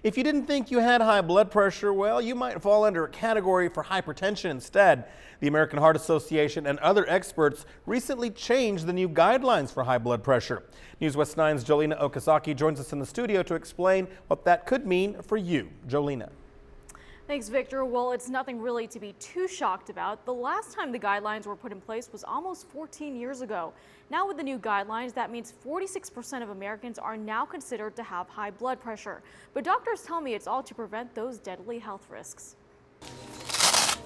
If you didn't think you had high blood pressure, well, you might fall under a category for hypertension instead. The American Heart Association and other experts recently changed the new guidelines for high blood pressure. News West 9's Jolena Okazaki joins us in the studio to explain what that could mean for you. Jolena. Thanks, Victor. Well, it's nothing really to be too shocked about. The last time the guidelines were put in place was almost 14 years ago. Now with the new guidelines, that means 46% of Americans are now considered to have high blood pressure. But doctors tell me it's all to prevent those deadly health risks.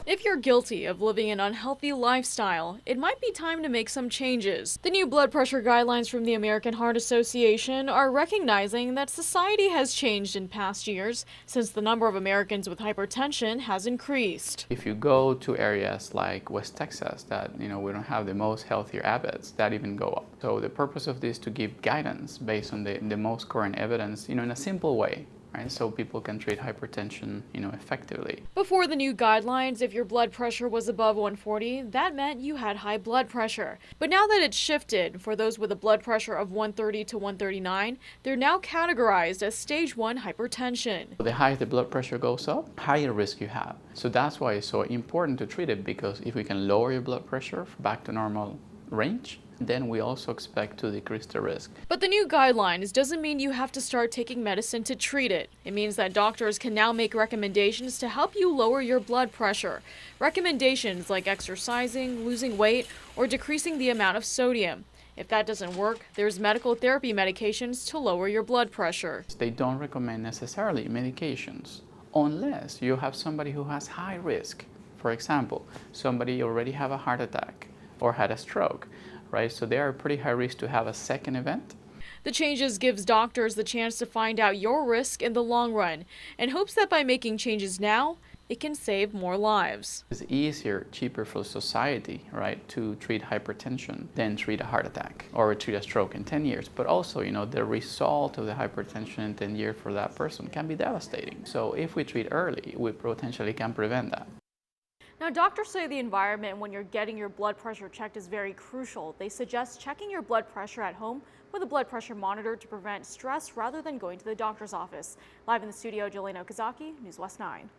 If you're guilty of living an unhealthy lifestyle, it might be time to make some changes. The new blood pressure guidelines from the American Heart Association are recognizing that society has changed in past years since the number of Americans with hypertension has increased. If you go to areas like West Texas that, we don't have the most healthier habits, that even go up. So the purpose of this is to give guidance based on the most current evidence, in a simple way. Right, so people can treat hypertension, effectively. Before the new guidelines, if your blood pressure was above 140, that meant you had high blood pressure. But now that it's shifted, for those with a blood pressure of 130 to 139, they're now categorized as stage 1 hypertension. The higher the blood pressure goes up, higher risk you have. So that's why it's so important to treat it, because if we can lower your blood pressure back to normal range, then we also expect to decrease the risk. But the new guidelines doesn't mean you have to start taking medicine to treat it. It means that doctors can now make recommendations to help you lower your blood pressure. Recommendations like exercising, losing weight, or decreasing the amount of sodium. If that doesn't work, there's medical therapy medications to lower your blood pressure. They don't recommend necessarily medications unless you have somebody who has high risk. For example, somebody already have a heart attack or had a stroke. Right, so they are pretty high risk to have a second event. The changes gives doctors the chance to find out your risk in the long run and hopes that by making changes now, it can save more lives. It's easier, cheaper for society, right, to treat hypertension than treat a heart attack or treat a stroke in 10 years. But also, the result of the hypertension in 10 years for that person can be devastating. So if we treat early, we potentially can prevent that. Now, doctors say the environment when you're getting your blood pressure checked is very crucial. They suggest checking your blood pressure at home with a blood pressure monitor to prevent stress rather than going to the doctor's office. Live in the studio, Jolena Okazaki, News West 9.